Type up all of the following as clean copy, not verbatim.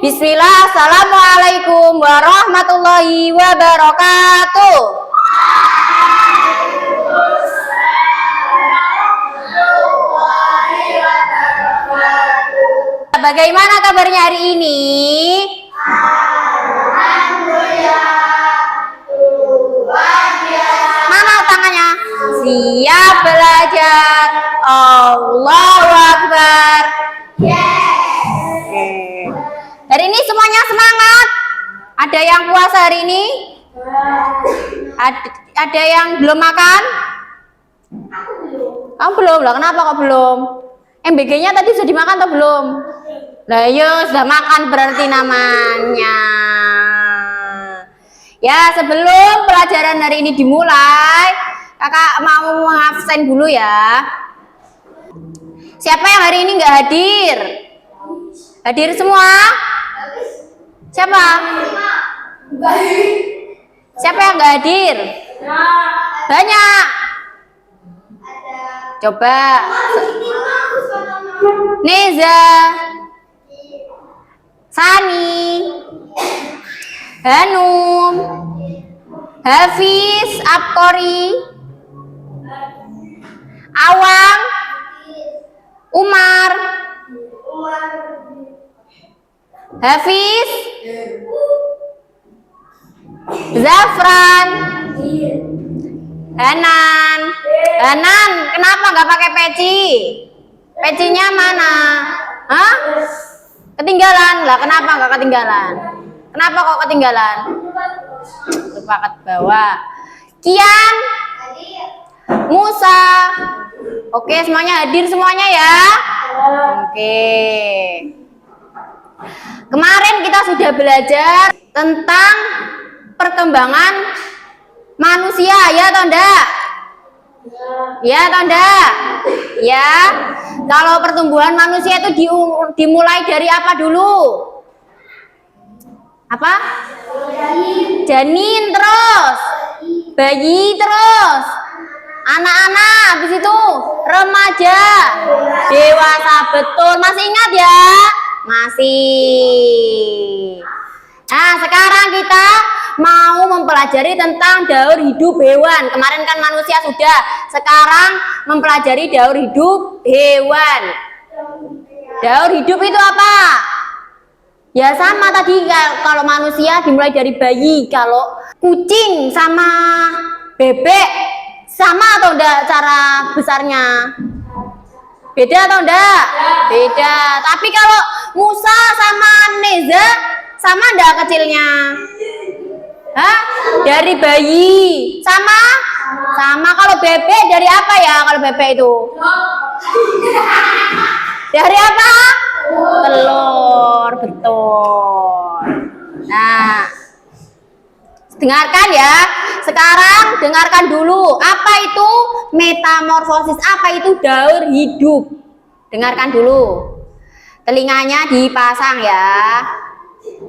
Bismillah, assalamualaikum warahmatullahi wabarakatuh. Bagaimana kabarnya hari ini? Mana tangannya? Siap belajar. Allahu Akbar. Hari ini semuanya semangat. Ada yang puasa hari ini? Ada yang belum makan? Kamu belum lah. Kenapa kok belum? MBG-nya tadi sudah dimakan atau belum? Lah yo sudah makan berarti namanya. Ya, sebelum pelajaran hari ini dimulai, kakak mau mengabsen dulu ya. Siapa yang hari ini nggak hadir? Hadir semua? Siapa? Siapa yang nggak hadir? Banyak. Coba. Neza, Sani, Hanum, Hafiz, Abkori, Awang, Umar, Hafiz, Zafran, Hanan. Hanan, kenapa nggak pakai peci? Pecinya mana? Hah? Ketinggalan lah. Kenapa nggak ketinggalan? Kenapa kok ketinggalan? Lupa ke bawah. Kian, Musa. Oke, semuanya hadir semuanya ya. Oke. Kemarin kita sudah belajar tentang perkembangan manusia, ya atau enggak? Ya atau enggak? Ya. Kalau pertumbuhan manusia itu dimulai dari apa dulu? Apa? Janin, terus bayi, terus anak-anak, habis itu remaja, dewasa. Betul, masih ingat ya? Masih. Nah, sekarang kita mau mempelajari tentang daur hidup hewan. Kemarin kan manusia sudah, sekarang mempelajari daur hidup hewan. Daur hidup itu apa? Ya sama tadi, kalau manusia dimulai dari bayi. Kalau kucing sama bebek sama atau enggak cara besarnya? Beda atau enggak? Beda. Tapi kalau Musa sama Neza sama enggak kecilnya? Hah? Dari bayi. Sama? Sama. Kalau bebek dari apa ya kalau bebek itu? Dari apa? Telur. Betul. Nah, dengarkan ya. Sekarang dengarkan dulu. Apa itu metamorfosis? Apa itu daur hidup? Dengarkan dulu. Telinganya dipasang ya.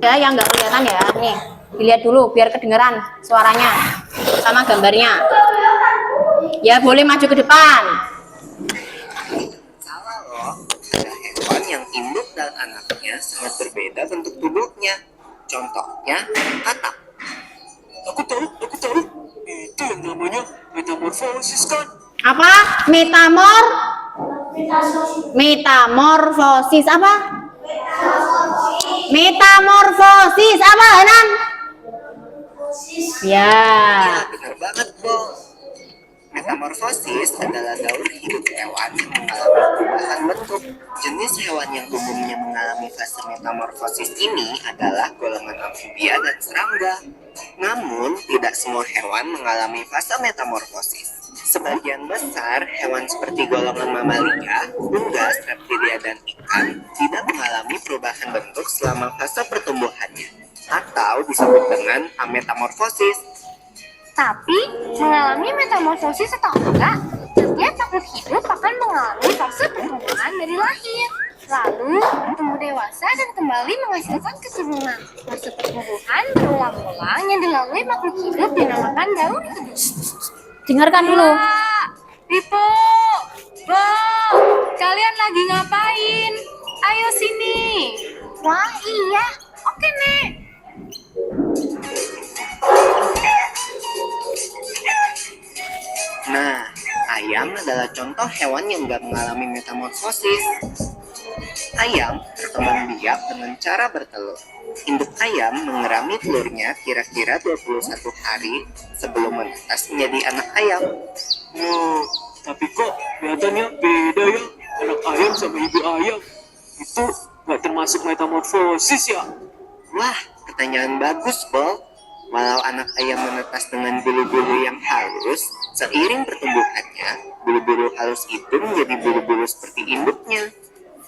Ya, yang nggak kelihatan ya. Nih, dilihat dulu biar kedengeran suaranya sama gambarnya. Ya, boleh maju ke depan. Salah loh. Ada hewan yang induk dan anaknya sangat berbeda bentuk tubuhnya. Contohnya, katak. Aku tahu. Itu yang namanya metamorfosis kan? Apa? Metamorfosis apa? Metamorfosis apa, Hanan? Ya. Ya, benar banget, Bos. Metamorfosis adalah daur hidup hewan yang mengalami perubahan bentuk. Jenis hewan yang umumnya mengalami fase metamorfosis ini adalah golongan amfibia dan serangga. Namun, tidak semua hewan mengalami fase metamorfosis. Sebagian besar hewan seperti golongan mamalia, unggas, reptilia, dan ikan tidak mengalami perubahan bentuk selama fase pertumbuhannya, atau disebut dengan ametamorfosis. Tapi, mengalami metamorfosis atau enggak, setiap makhluk hidup akan mengalami fase pertumbuhan dari lahir. Lalu, bertumbuh dewasa dan kembali menghasilkan keturunan. Fase pertumbuhan berulang-ulang yang dilalui makhluk hidup dinamakan daur hidup. Dengarkan dulu. Pipo, Bo, kalian lagi ngapain? Ayo sini. Wah iya, Nah, ayam adalah contoh hewan yang nggak mengalami metamorfosis. Ayam berkembang biak dengan cara bertelur. Induk ayam mengerami telurnya kira-kira 21 hari sebelum menetas menjadi anak ayam. Oh, tapi kok kelihatannya beda ya anak ayam sama ibu ayam. Itu nggak termasuk metamorfosis ya? Wah, pertanyaan bagus, Bol. Walau anak ayam menetas dengan bulu-bulu yang halus, seiring pertumbuhannya, bulu-bulu halus itu menjadi bulu-bulu seperti induknya.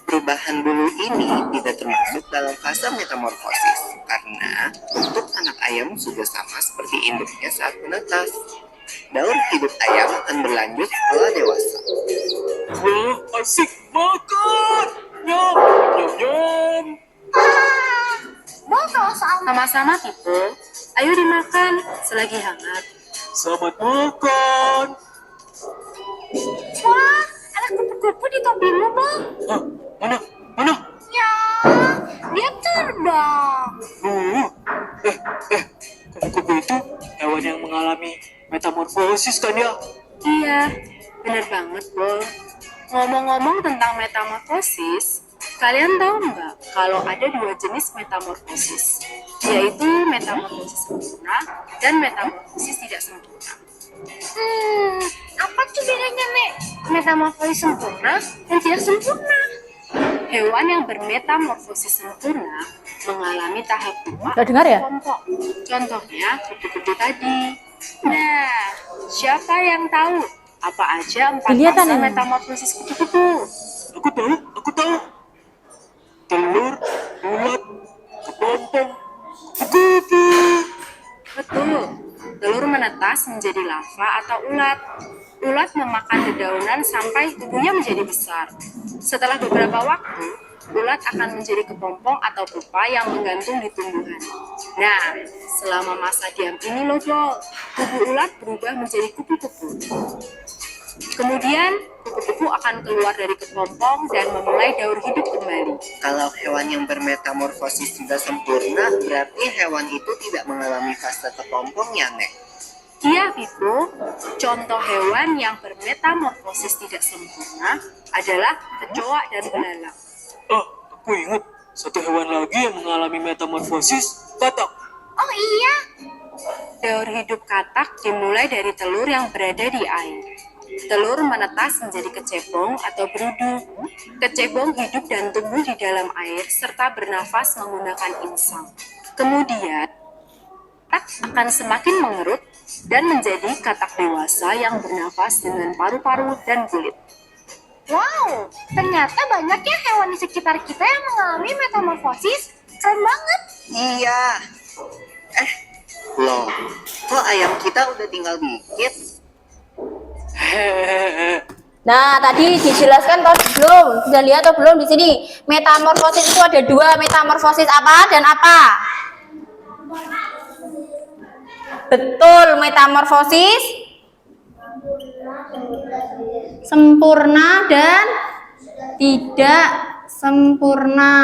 Perubahan bulu ini tidak termasuk dalam fase metamorfosis karena bentuk anak ayam sudah sama seperti induknya saat menetas. Daur hidup ayam akan berlanjut setelah dewasa. Wah, asik makan. Nyam, nyam, nyam. Bol, kalau soal sama-sama Pipo, ayo dimakan selagi hangat. Selamat makan. Wah, ada kupu-kupu di topimu, Bol. Hah, mana? Mana? Ya, dia terbang. Kupu-kupu itu hewan yang mengalami metamorfosis kan ya? Iya, bener banget, Bol. Ngomong-ngomong tentang metamorfosis, kalian tahu nggak kalau ada dua jenis metamorfosis, yaitu metamorfosis sempurna dan metamorfosis tidak sempurna. Apa tuh bedanya, Nek? Metamorfosis sempurna dan tidak sempurna. Hewan yang bermetamorfosis sempurna mengalami tahap 2 Gak dengar ya? kelompok. Contohnya kupu-kupu tadi. Nah, siapa yang tahu apa aja 4 Kelihatan fase ini. metamorfosis kupu-kupu? Aku tahu. Telur, ulat, kepompong, kupu-kupu. Betul. Telur menetas menjadi larva atau ulat. Ulat memakan dedaunan sampai tubuhnya menjadi besar. Setelah beberapa waktu, ulat akan menjadi kepompong atau pupa yang menggantung di tumbuhan. Nah, selama masa diam ini loh, Bol, tubuh ulat berubah menjadi kupu-kupu. Kemudian, kupu-kupu akan keluar dari kepompong dan memulai daur hidup kembali. Kalau hewan yang bermetamorfosis tidak sempurna, berarti hewan itu tidak mengalami fase kepompong ya, Nek? Iya, Pipo. Contoh hewan yang bermetamorfosis tidak sempurna adalah kecoa dan belalang. Aku ingat satu hewan lagi yang mengalami metamorfosis, katak. Oh iya, daur hidup katak dimulai dari telur yang berada di air. Telur menetas menjadi kecebong atau berudu. Kecebong hidup dan tumbuh di dalam air serta bernafas menggunakan insang. Kemudian, katak akan semakin mengerut dan menjadi katak dewasa yang bernafas dengan paru-paru dan kulit. Wow, ternyata banyak ya hewan di sekitar kita yang mengalami metamorfosis. Keren banget. Iya. Loh, kok ayam kita udah tinggal dikit? Hehehe. Nah, tadi dijelaskan atau belum? Sudah lihat atau belum di sini? Metamorfosis itu ada dua, metamorfosis apa dan apa? Betul, metamorfosis sempurna dan tidak sempurna.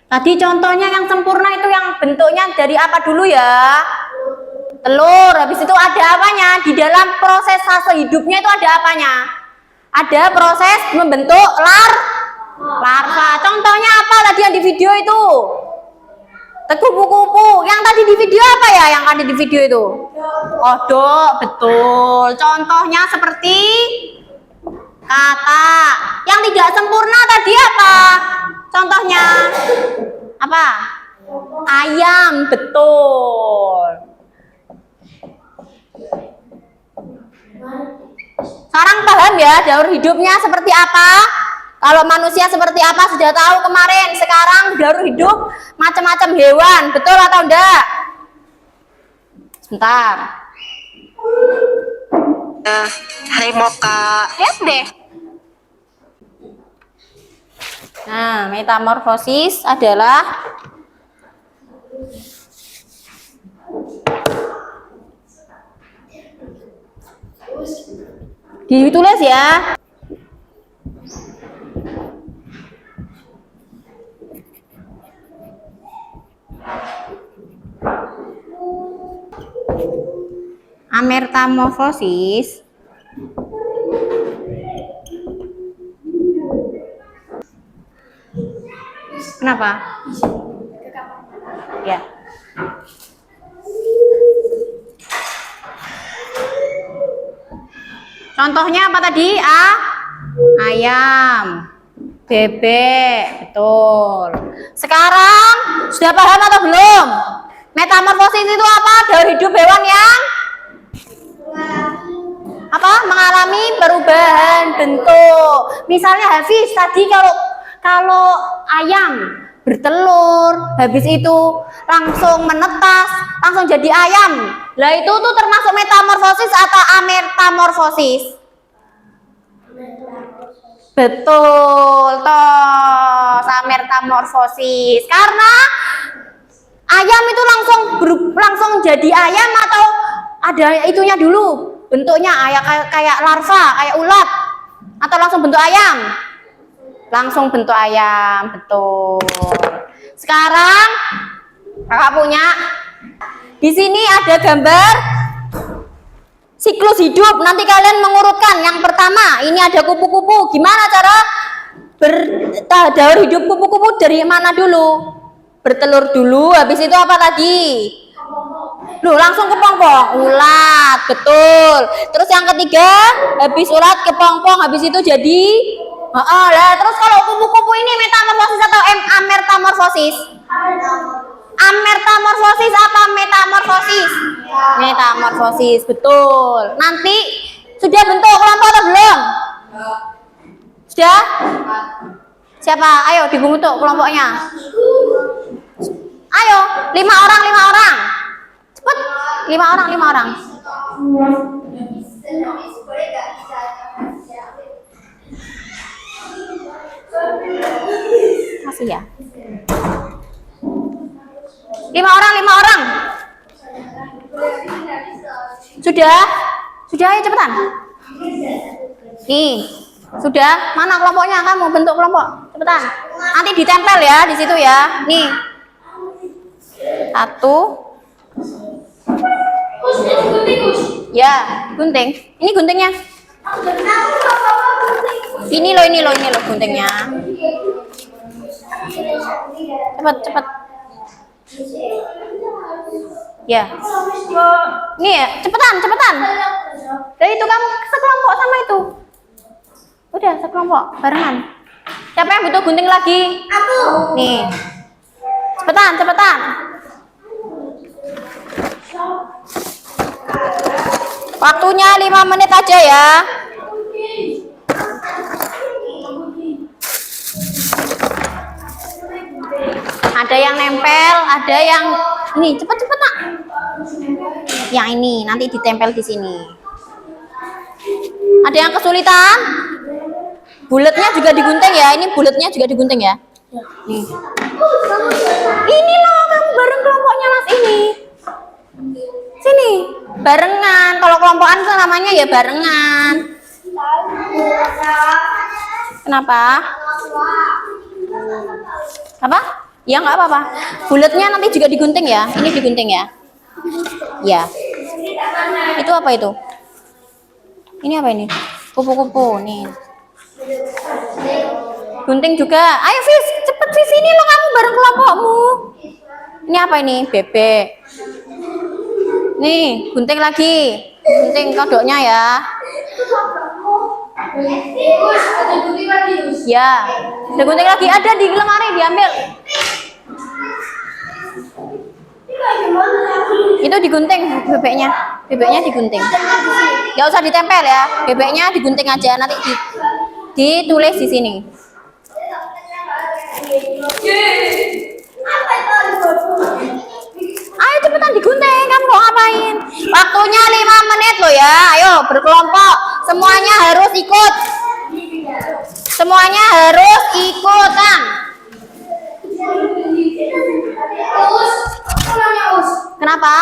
Tadi contohnya yang sempurna itu yang bentuknya dari apa dulu ya? Telur. Habis itu ada apanya? Di dalam proses fase hidupnya itu ada apanya? Ada proses membentuk larva. Contohnya apa tadi yang di video itu? Kupu-kupu. Yang tadi di video apa ya? Yang ada di video itu? Kodok, betul. Contohnya seperti katak. Yang tidak sempurna tadi apa? Contohnya apa? Ayam, betul. Sekarang paham ya daur hidupnya seperti apa? Kalau manusia seperti apa sudah tahu kemarin. Sekarang daur hidup macam-macam hewan, betul atau enggak? Sebentar. Hai Moka. Lihat deh. Nah, metamorfosis adalah ditulis ya. Ametamorfosis kenapa? Ya. Contohnya apa tadi? Ayam, bebek, betul. Sekarang sudah paham atau belum? Metamorfosis itu apa? Daur hidup hewan yang apa? Mengalami perubahan bentuk. Misalnya Hafiz tadi kalau ayam bertelur, habis itu langsung menetas, langsung jadi ayam. Lah itu tuh termasuk metamorfosis atau ametamorfosis? Betul, toh, ametamorfosis. Karena ayam itu langsung jadi ayam atau ada itunya dulu, bentuknya kayak larva, kayak ulat, atau langsung bentuk ayam? Langsung bentuk ayam, betul. Sekarang kakak punya di sini ada gambar siklus hidup. Nanti kalian mengurutkan. Yang pertama, ini ada kupu-kupu. Gimana cara daur hidup kupu-kupu? Dari mana dulu? Bertelur dulu, habis itu apa tadi? Loh, langsung kepompong. Ulat, betul. Terus yang ketiga, habis ulat kepompong, habis itu jadi lah, terus kalau kupu-kupu ini metamorfosis atau ametamorfosis? Ametamorfosis apa metamorfosis? Metamorfosis, betul. Nanti sudah bentuk kelompok atau belum? Sudah? Siapa? Ayo dibentuk kelompoknya. Ayo, 5 orang. Cepet, 5 orang. Masih ya? 5 orang. Sudah, ayo cepetan. Nih, sudah. Mana kelompoknya? Kamu bentuk kelompok. Cepetan. Nanti ditempel ya di situ ya. Nih. 1. Ya, gunting. Ini guntingnya. Ini loh guntingnya. Cepat. Ya. Nih ya, cepetan. Dari itu kamu sekelompok sama itu. Udah sekelompok, barengan. Siapa yang butuh gunting lagi? Aku. Nih. Cepetan. Waktunya 5 menit aja ya. Ada yang nempel, ada yang ini cepet nak. Yang ini nanti ditempel di sini. Ada yang kesulitan? Bulatnya juga digunting ya. Ini bulatnya juga digunting ya. Nih. Ini loh kamu bareng kelompoknya Mas ini. Sini, barengan. Kalau kelompokan itu namanya ya barengan. Kenapa? Apa? Ya nggak apa-apa. Bulatnya nanti juga digunting ya. Ini digunting ya. Ya. Itu apa itu? Ini apa ini? Kupu-kupu nih. Gunting juga. Ayo Fis, cepet Fis, ini lo kamu bareng kelompokmu. Ini apa ini? Bebek. Nih, gunting lagi. Gunting kodoknya ya. Ya. Ada gunting lagi, ada di lemari, diambil. Itu digunting bebeknya. Bebeknya digunting. Gak usah ditempel ya. Bebeknya digunting aja, nanti ditulis di sini. Ayo cepetan digunting, kamu mau ngapain? Waktunya 5 menit loh ya. Ayo berkelompok. Semuanya harus ikut. Semuanya harus ikutan. Kenapa?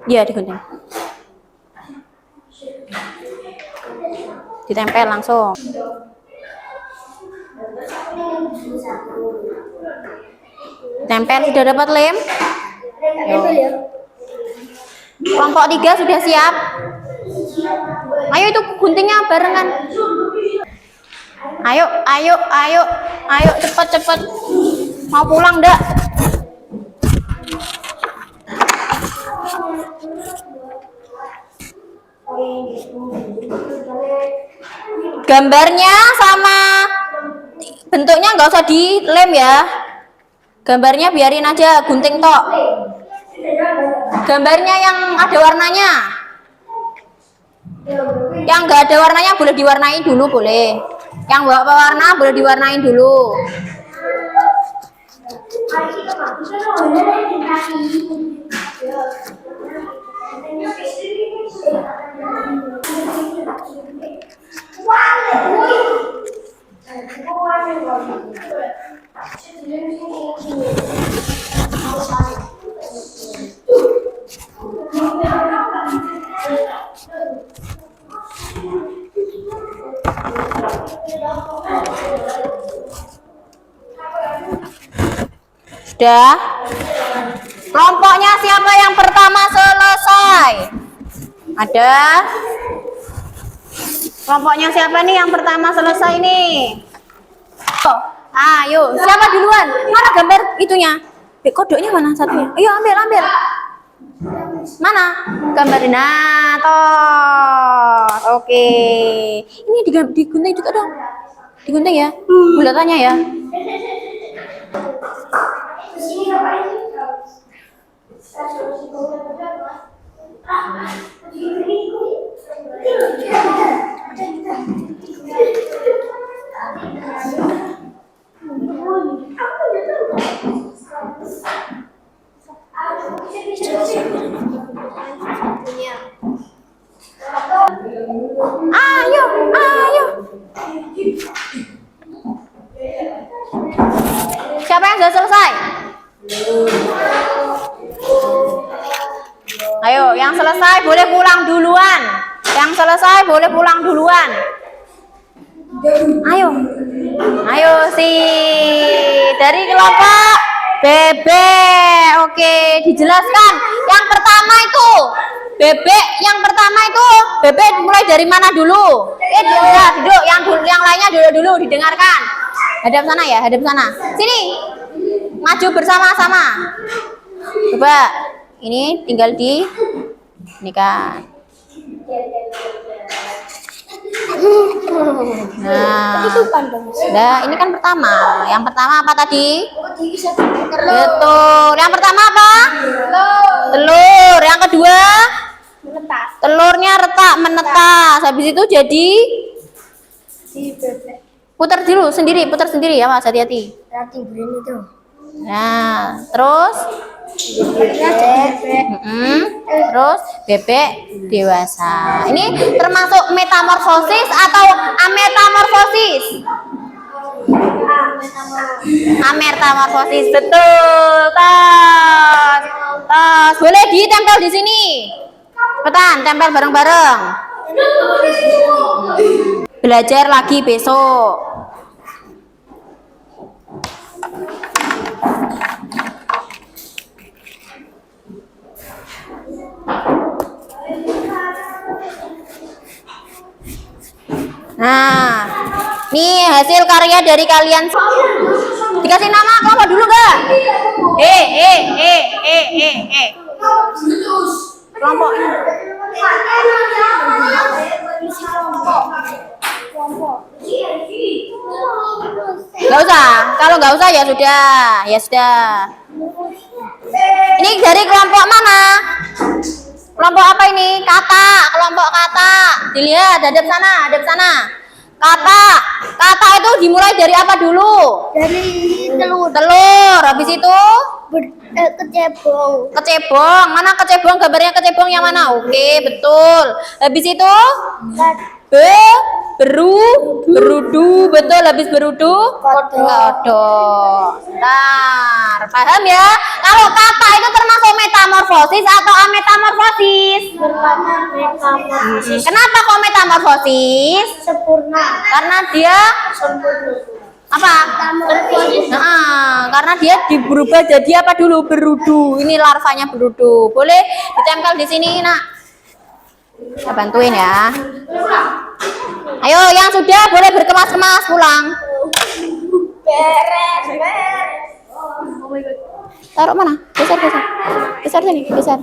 Iya, digunting. Ditempel langsung. Tempel sudah dapat lem? Kelompok 3 sudah siap? Ayo itu guntingnya barengan. Ayo cepat. Mau pulang ndak? Gambarnya sama bentuknya nggak usah dilem ya. Gambarnya biarin aja, gunting tok. Gambarnya yang ada warnanya. Yang nggak ada warnanya boleh diwarnai dulu, boleh. Yang bawa warna boleh diwarnain dulu. Sudah? Kelompoknya siapa yang pertama selesai? Ada? Kelompoknya siapa nih yang pertama selesai nih? Oh, ayo, siapa duluan? Mana gambar itunya? Kodoknya mana satunya? Ayo ambil. Mana gambarnya? Nah, toh. Oke. Ini digunting juga dong. Digunting ya? Bulatannya ya. Ayo. Siapa yang sudah selesai? Ayo, yang selesai boleh pulang duluan. Ayo dari kelompok bebek. Oke, dijelaskan. Yang pertama itu bebek mulai dari mana dulu? Duduk. Yang lainnya dulu didengarkan. Hadap sana ya, Sini. Maju bersama-sama. Coba. Ini tinggal ini kan. Nah, ini kan pertama. Yang pertama apa tadi? Betul. Yang pertama apa? Telur. Yang kedua? Telurnya retak, menetas. Habis itu jadi putar sendiri ya, Mas. Hati-hati. Nah, terus terus bebek dewasa. Ini termasuk metamorfosis atau ametamorfosis? Ametamorfosis, betul. Tas. Boleh ditempel di sini. Cepetan, tempel bareng-bareng. Belajar lagi besok. Nah, nih hasil karya dari kalian. Dikasih nama kelompok dulu gak? Kelompok. Gak usah. Kalau nggak usah ya sudah. Ini dari kelompok mana? Kelompok apa ini? Kelompok kata. Dilihat, hadap sana. Kata itu dimulai dari apa dulu? Dari Telur. Habis itu? Kecebong. Mana kecebong? Gambarnya kecebong yang mana? Oke, betul. Habis itu? berudu, betul, habis berudu kodok. Bentar, paham ya? Kalau kata itu termasuk metamorfosis atau ametamorfosis? Kenapa kok metamorfosis? Sempurna. Karena dia apa? Nah, karena dia berubah jadi apa dulu? Berudu. Ini larvanya berudu. Boleh ditempel di sini, Nak. Saya bantuin ya. Ayo, yang sudah boleh berkemas-kemas pulang. Beres. Taruh mana? Geser. Geser sini, geser.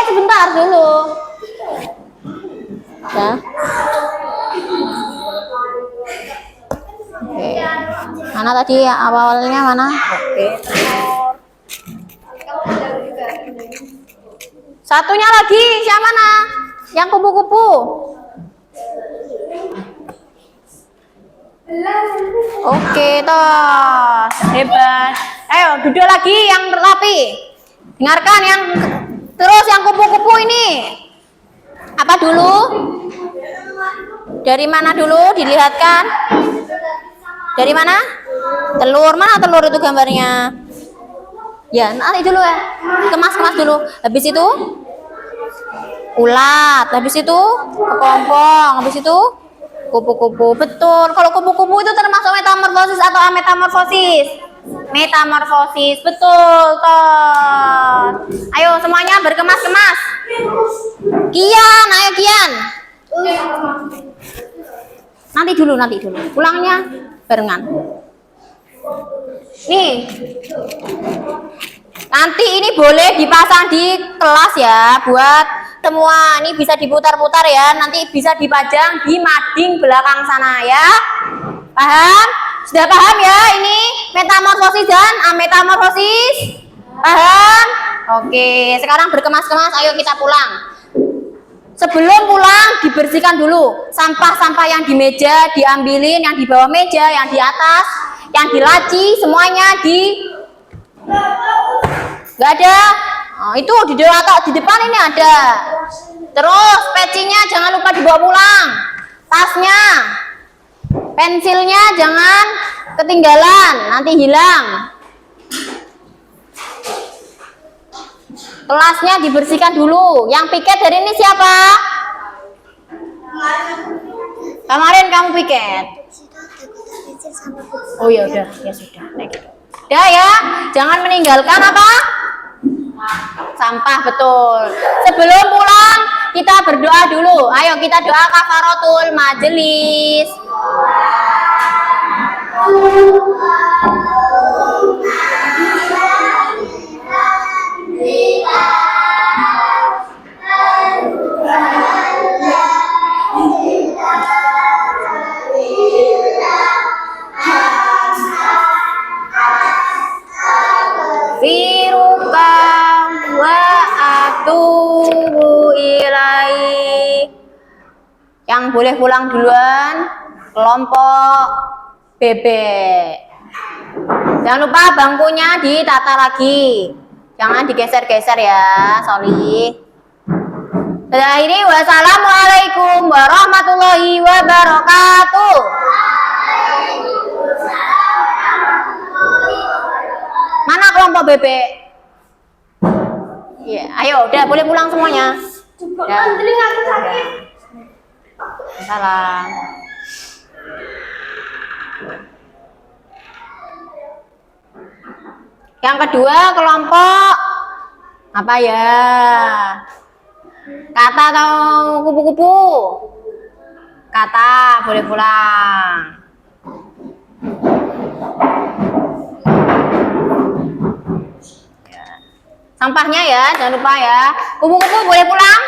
Sebentar dulu. Ya. Oke. Mana tadi awalnya mana? Oke. Satunya lagi, siapa mana? Yang kupu-kupu. Oke, tos. Hebat. Ayo, duduk lagi yang rapi. Dengarkan yang terus yang kupu-kupu ini. Apa dulu? Dari mana dulu dilihatkan? Dari mana? Telur. Mana telur itu gambarnya? Ya, nanti dulu ya. Kemas-kemas dulu. Habis itu ulat, habis itu kepompong, habis itu kupu-kupu. Betul. Kalau kupu-kupu itu termasuk metamorfosis atau ametamorfosis? Metamorfosis. Betul, toh. Ayo semuanya berkemas-kemas. Kian, ayo Kian. Nanti dulu. Pulangnya barengan. Nih. Nanti ini boleh dipasang di kelas ya buat semua. Ini bisa diputar-putar ya. Nanti bisa dipajang di mading belakang sana ya. Paham? Sudah paham ya ini metamorfosis dan ametamorfosis? Paham? Oke, sekarang berkemas-kemas. Ayo kita pulang. Sebelum pulang dibersihkan dulu sampah-sampah yang di meja, diambilin yang di bawah meja, yang di atas, yang di laci, semuanya nggak ada. Oh, itu di depan ini ada. Terus pecinya jangan lupa dibawa pulang. Tasnya, pensilnya jangan ketinggalan, nanti hilang. Kelasnya dibersihkan dulu. Yang piket hari ini siapa? Kemarin kamu piket. Oh ya udah, ya sudah. Nah, gitu. Udah ya, jangan meninggalkan apa? Sampah, betul. Sebelum pulang kita berdoa dulu. Ayo kita doa kafaratul majelis. Firuka wa atubu ilai. Yang boleh pulang duluan kelompok bebek. Jangan lupa bangkunya ditata lagi. Jangan digeser-geser ya, Soli. Setelah ini wassalamualaikum warahmatullahi wabarakatuh. Mana kelompok bebek? Ya, ayo, udah boleh pulang semuanya. Ya. Salam. Yang kedua kelompok apa ya? Kata atau kupu-kupu? Kata, boleh pulang. Sampahnya ya, jangan lupa ya. Kupu-kupu boleh pulang?